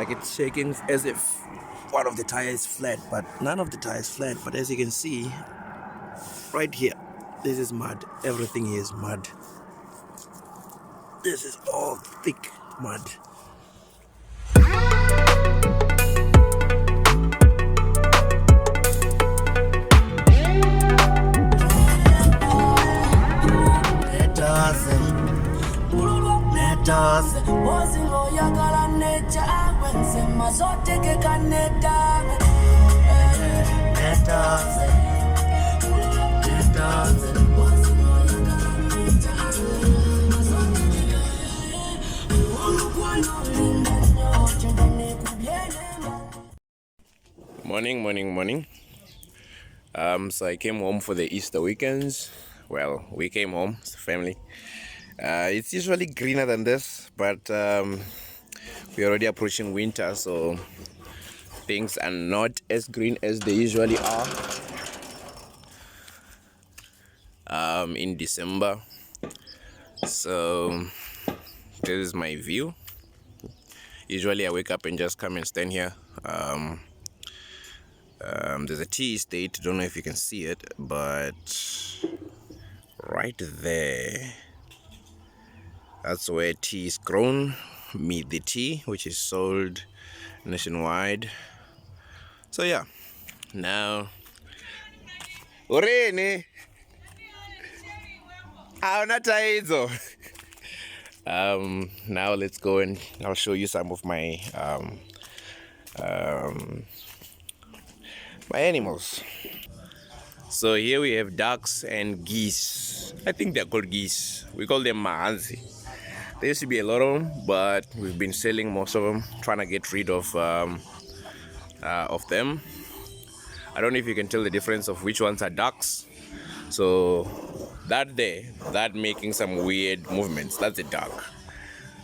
like it's shaking as if one of the tires is flat, but none of the tires flat. But as you can see right here, this is mud. Everything here is mud. This is all thick mud. Morning. So I came home for the Easter weekends. Well, we came home as a family. It's usually greener than this, but we're already approaching winter, so things are not as green as they usually are in December. So this is my view. Usually I wake up and just come and stand here. There's a tea estate. Don't know if you can see it, but right there, that's where tea is grown. Meet the tea, which is sold nationwide. So yeah, now Orene now let's go and I'll show you some of my my animals. So here we have ducks and geese. I think they're called geese. We call them mahansi. There used to be a lot of them, but we've been selling most of them, trying to get rid of them. I don't know if you can tell the difference of which ones are ducks. So that making some weird movements, that's a duck.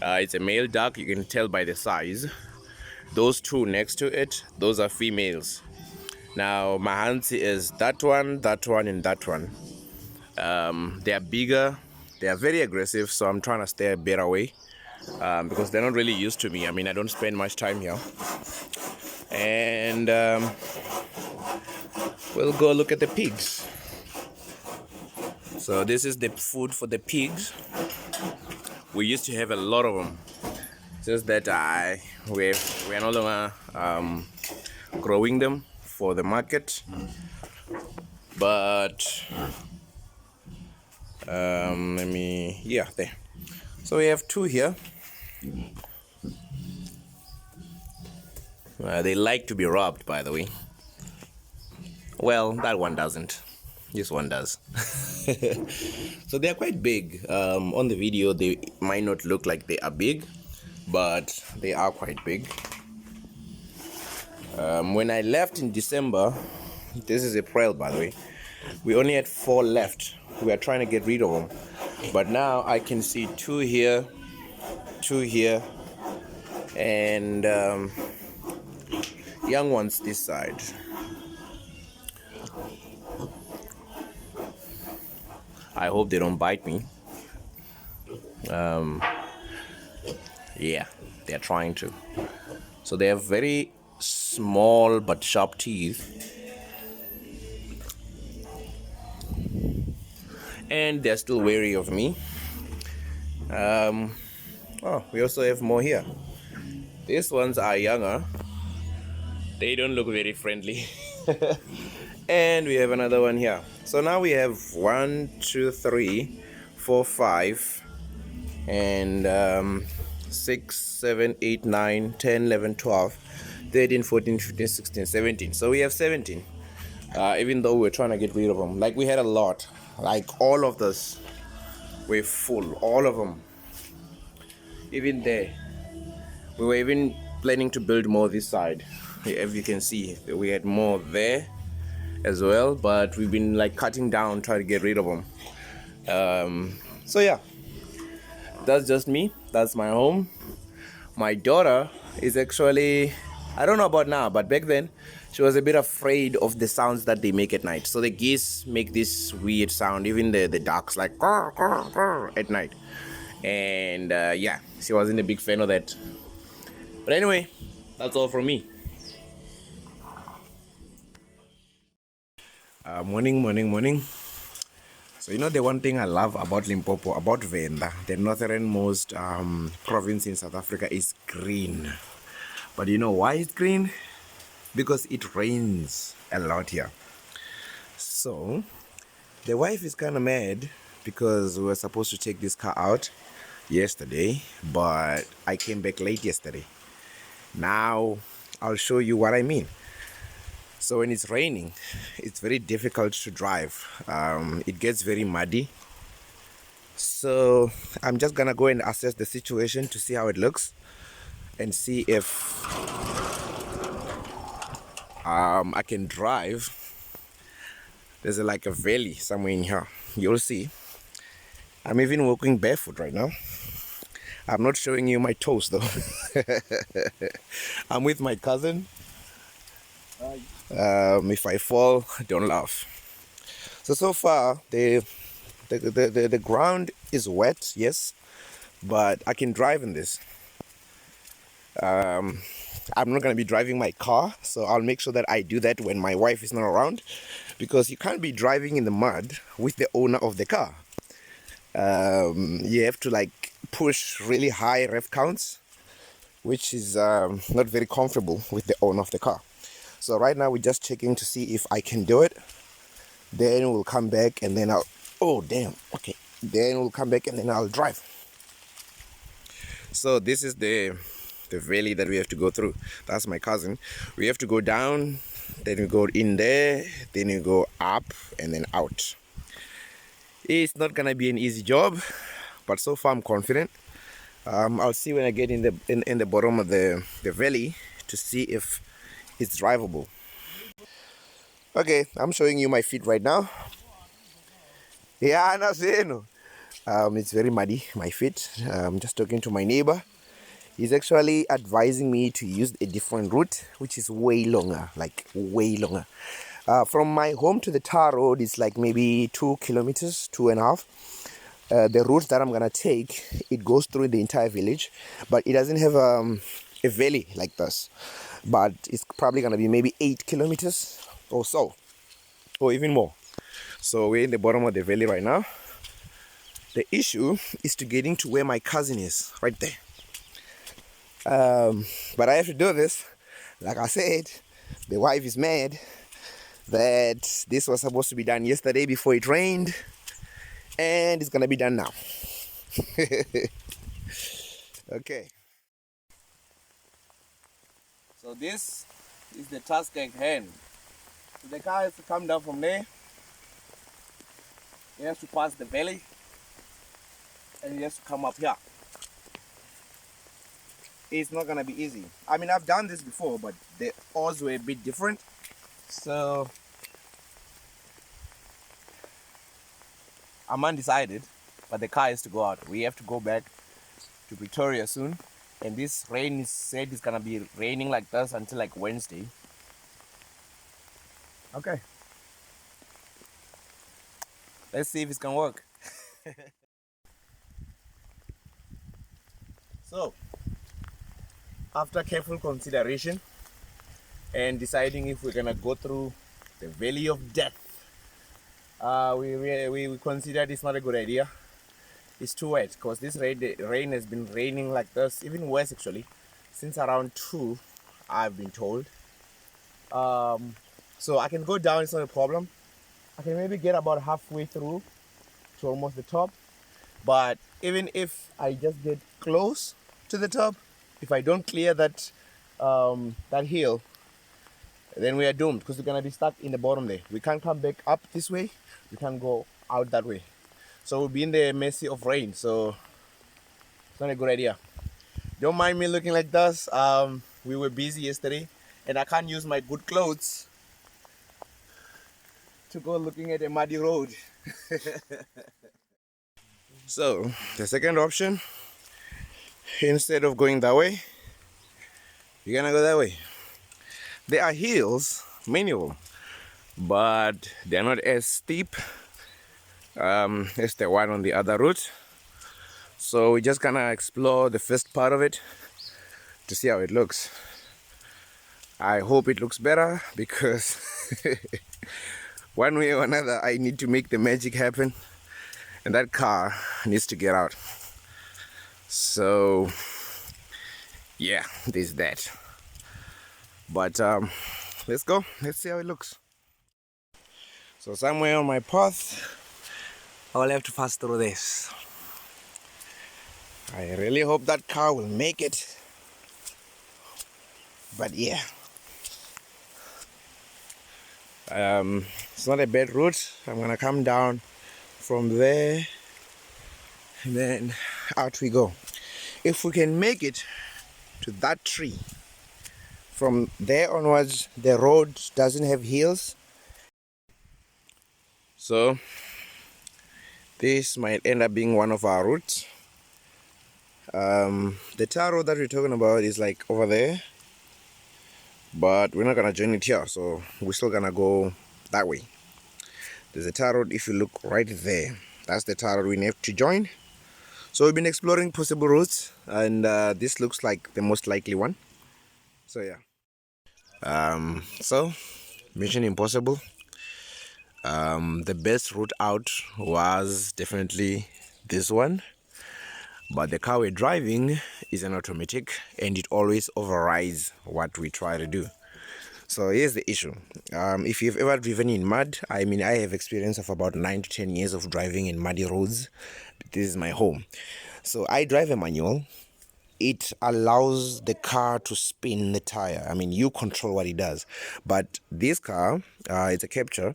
It's a male duck. You can tell by the size. Those two next to it, those are females. Now mahansi is that one, and that one. They are bigger, they are very aggressive, so I'm trying to stay a bit away because they're not really used to me. I mean, I don't spend much time here. And we'll go look at the pigs. So this is the food for the pigs. We used to have a lot of them, just that we're no longer growing them for the market. But there. So we have two here. They like to be robbed, by the way. Well, that one doesn't. This one does. So they're quite big. On the video, they might not look like they are big, but they are quite big. When I left in December, this is April, by the way, we only had 4 left. We are trying to get rid of them, but now I can see 2 here, and young ones this side. I hope they don't bite me. Yeah, they're trying to. So they have very small but sharp teeth, and they're still wary of me. We also have more here. These ones are younger. They don't look very friendly. And we have another one here. So now we have 1, 2, 3, 4, 5, and 6, 7, 8, 9, 10, 11, 12, 13, 14, 15, 16, 17. So we have 17. Even though we're trying to get rid of them. Like, we had a lot. Like, all of this were full. All of them. Even there. We were even planning to build more this side. As you can see, we had more there as well, but we've been like cutting down, trying to get rid of them. So yeah, that's just me. That's my home. My daughter is actually, I don't know about now, but back then she was a bit afraid of the sounds that they make at night. So the geese make this weird sound, even the ducks, like at night. And yeah, she wasn't a big fan of that. But anyway, That's all from me. Morning, morning, morning. So you know the one thing I love about Limpopo, about Venda, the northernmost province in South Africa, is green. But you know why it's green? Because it rains a lot here. So the wife is kind of mad because we were supposed to take this car out yesterday, but I came back late yesterday. Now I'll show you what I mean. So when it's raining, it's very difficult to drive. It gets very muddy. So I'm just gonna go and assess the situation to see how it looks and see if I can drive. There's like a valley somewhere in here. You'll see. I'm even walking barefoot right now. I'm not showing you my toes though. I'm with my cousin. If I fall, don't laugh. So far the ground is wet, yes, but I can drive in this. I'm not gonna be driving my car, so I'll make sure that I do that when my wife is not around, because you can't be driving in the mud with the owner of the car. You have to like push really high rev counts, which is not very comfortable with the owner of the car. So right now we're just checking to see if I can do it. Then we'll come back and then I'll, oh damn, okay. Then we'll come back and then I'll drive. So this is the valley that we have to go through. That's my cousin. We have to go down, then we go in there, then we go up and then out. It's not gonna be an easy job, but so far I'm confident. I'll see when I get in the bottom of the valley to see if it's drivable. Okay, I'm showing you my feet right now. Yeah, no. It's very muddy, my feet. I'm just talking to my neighbor. He's actually advising me to use a different route, which is way longer, like way longer. From my home to the tar road is like maybe 2 kilometers, 2.5. The route that I'm gonna take, it goes through the entire village, but it doesn't have a valley like this. But it's probably gonna be maybe 8 kilometers or so, or even more. So we're in the bottom of the valley right now. The issue is to getting to where my cousin is, right there. But I have to do this. Like I said, the wife is mad that this was supposed to be done yesterday before it rained, and it's gonna be done now. Okay. So this is the task at hand. So the car has to come down from there. It has to pass the valley, and it has to come up here. It's not gonna be easy. I mean, I've done this before, but the odds were a bit different. So I'm undecided, but the car has to go out. We have to go back to Pretoria soon, and this rain is said it's gonna be raining like this until like Wednesday. Okay, let's see if it's gonna work. So after careful consideration and deciding if we're gonna go through the valley of death, we considered it's not a good idea. It's too wet because this rain has been raining like this, even worse actually, since around 2, I've been told. So I can go down, it's not a problem. I can maybe get about halfway through to almost the top. But even if I just get close to the top, if I don't clear that that hill, then we are doomed because we're gonna be stuck in the bottom there. We can't come back up this way. We can't go out that way. So we'll be in the mercy of rain. So it's not a good idea. Don't mind me looking like this. We were busy yesterday, and I can't use my good clothes to go looking at a muddy road. So the second option, instead of going that way, you're gonna go that way. There are hills, many of them, but they're not as steep as the one on the other route. So we're just gonna explore the first part of it to see how it looks. I hope it looks better, because one way or another I need to make the magic happen, and that car needs to get out. So yeah, there's that. But let's go, let's see how it looks. So somewhere on my path I'll have to pass through this. I really hope that car will make it. But yeah, it's not a bad route. I'm gonna come down from there and then out we go. If we can make it to that tree, from there onwards the road doesn't have hills, so this might end up being one of our routes. The tar road that we're talking about is like over there, but we're not gonna join it here, so we're still gonna go that way. There's a tar road. If you look right there, that's the tar road we have to join. So we've been exploring possible routes, and this looks like the most likely one. So yeah, so mission impossible. The best route out was definitely this one, but the car we're driving is an automatic and it always overrides what we try to do. So here's the issue. If you've ever driven in mud, I mean, I have experience of about 9 to 10 years of driving in muddy roads. This is my home. So I drive a manual. It allows the car to spin the tire. I mean, you control what it does. But this car, it's a capture.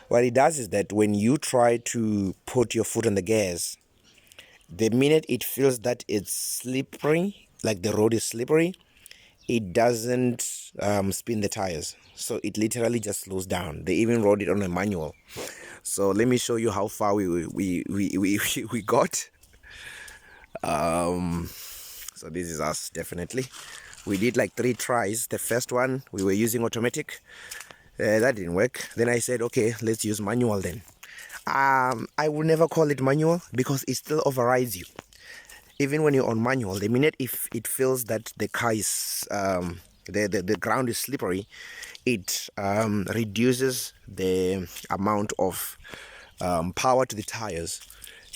What it does is that when you try to put your foot on the gas, the minute it feels that it's slippery, like the road is slippery, it doesn't spin the tires. So it literally just slows down. They even wrote it on a manual. So let me show you how far we got. So this is us, definitely. We did like 3 tries. The first one we were using automatic. That didn't work. Then I said, okay, let's use manual then. I would never call it manual because it still overrides you. Even when you're on manual, the minute if it feels that the car is the ground is slippery, it reduces the amount of power to the tires,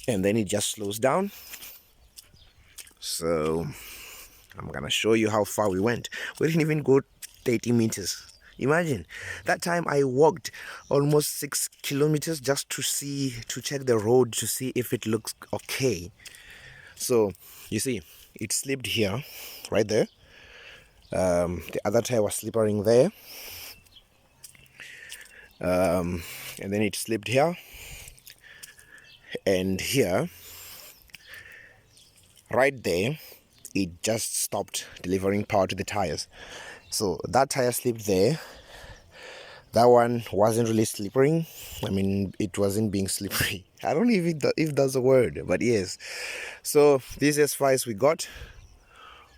and then it just slows down. So I'm gonna show you how far we went. We didn't even go 30 meters. Imagine that time I walked almost 6 kilometers just to check the road to see if it looks okay. So you see, it slipped here, right there. The other tire was slippering there, and then it slipped here and here. Right there, it just stopped delivering power to the tires. So that tire slipped there. That one wasn't really slippering. I mean, it wasn't being slippery. I don't know if that's a word, but yes. So this is as far as we got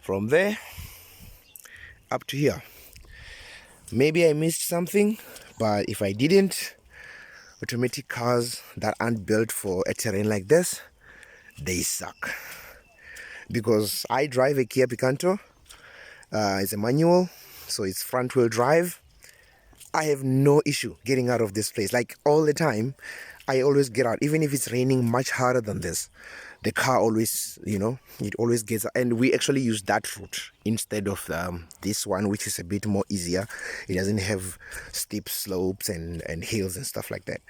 from there up to here. Maybe I missed something, but if I didn't, automatic cars that aren't built for a terrain like this, they suck. Because I drive a Kia Picanto. It's a manual, so it's front wheel drive. I have no issue getting out of this place. Like all the time, I always get out. Even if it's raining much harder than this, the car always, it always gets out. And we actually use that route instead of this one, which is a bit more easier. It doesn't have steep slopes and hills and stuff like that.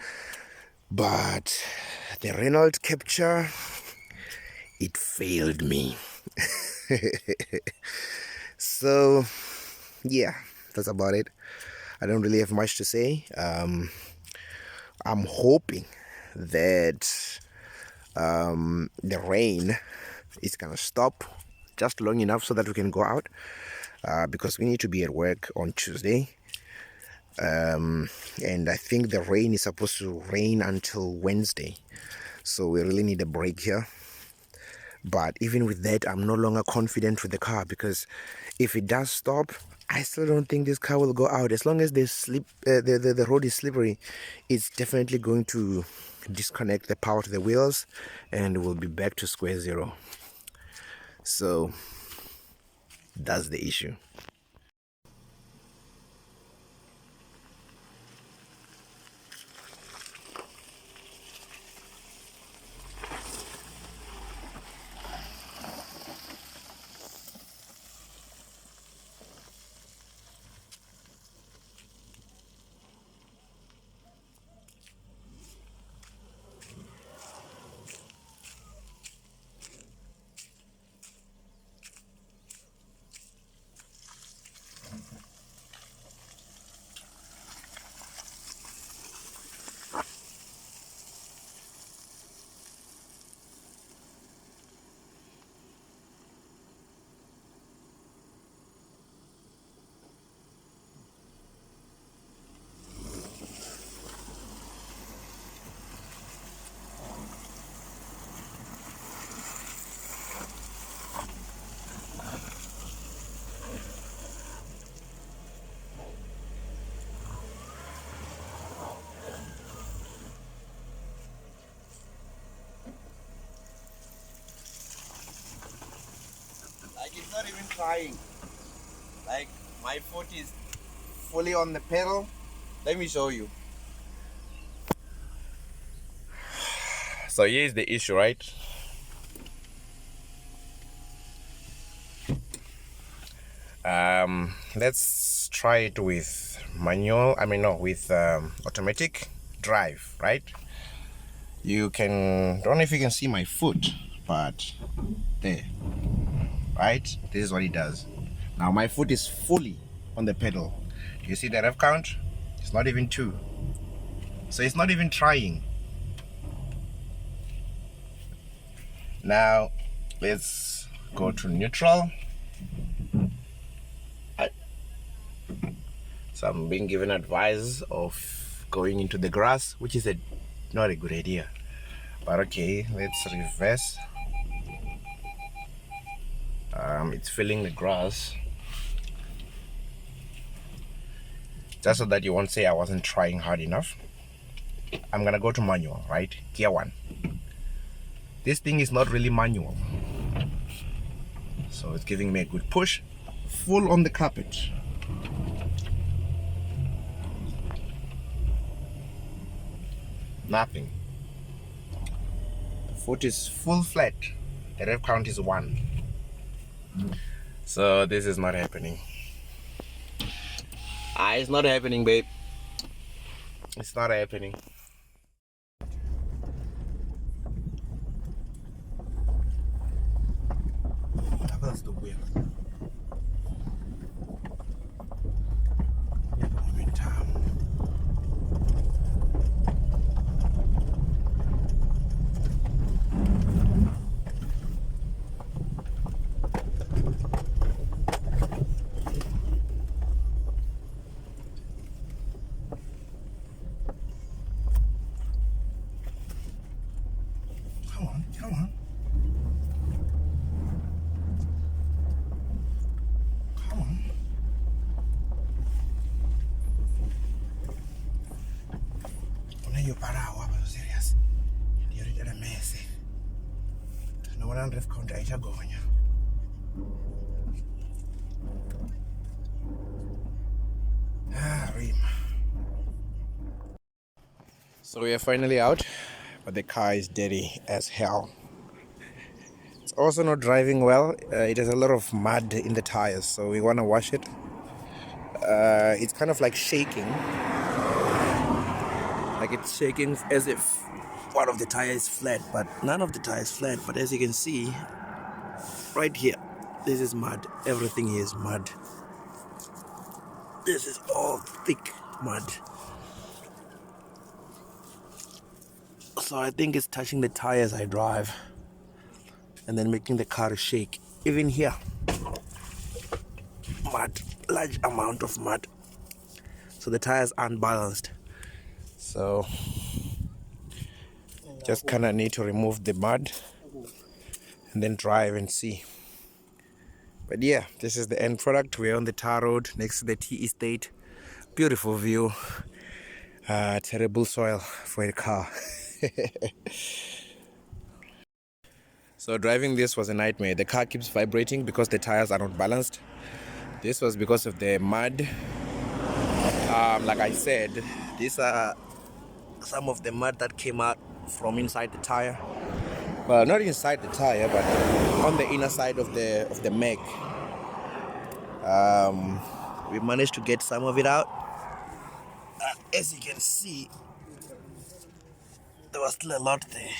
But the Renault Capture, it failed me. So yeah, that's about it. I don't really have much to say. I'm hoping that the rain is gonna stop just long enough so that we can go out, because we need to be at work on Tuesday, and I think the rain is supposed to rain until Wednesday, so we really need a break here. But even with that, I'm no longer confident with the car, because if it does stop, I still don't think this car will go out. As long as the road is slippery, it's definitely going to disconnect the power to the wheels and we'll be back to square zero. So that's the issue. not even trying. Like, my foot is fully on the pedal. Let me show you. So here's the issue, right? Let's try it with manual. I mean, no, with automatic drive, right? You can, don't know if you can see my foot, but there, right? This is what it does. Now my foot is fully on the pedal. You see the rev count? It's not even 2. So it's not even trying. Now let's go to neutral. So I'm being given advice of going into the grass, which is not a good idea. But okay, let's reverse. It's filling the grass. Just so that you won't say I wasn't trying hard enough. I'm gonna go to manual, right? Gear 1. This thing is not really manual. So it's giving me a good push. Full on the carpet. Nothing. The foot is full flat. The rev count is 1. So this is not happening. It's not happening, babe. It's not happening. That's the wheel. Come on. Come on. Una yo parado, pero serious. Yo ahorita era meses. No van a ref contra ella goña. Rim. So we are finally out, but the car is dirty as hell. It's also not driving well. It has a lot of mud in the tires, so we want to wash it. It's kind of like shaking. Like it's shaking as if one of the tires is flat, but none of the tires flat. But as you can see, right here, this is mud. Everything here is mud. This is all thick mud. So I think it's touching the tires I drive and then making the car shake. Even here, mud, large amount of mud. So the tires aren't balanced. So just kind of need to remove the mud and then drive and see. But yeah, this is the end product. We're on the tar road next to the tea estate. Beautiful view. Terrible soil for a car. So driving this was a nightmare. The car keeps vibrating because the tires are not balanced. This was because of the mud. Like I said, these are some of the mud that came out from inside the tire. Well, not inside the tire, but on the inner side of the mag. We managed to get some of it out. As you can see, there was still a lot there.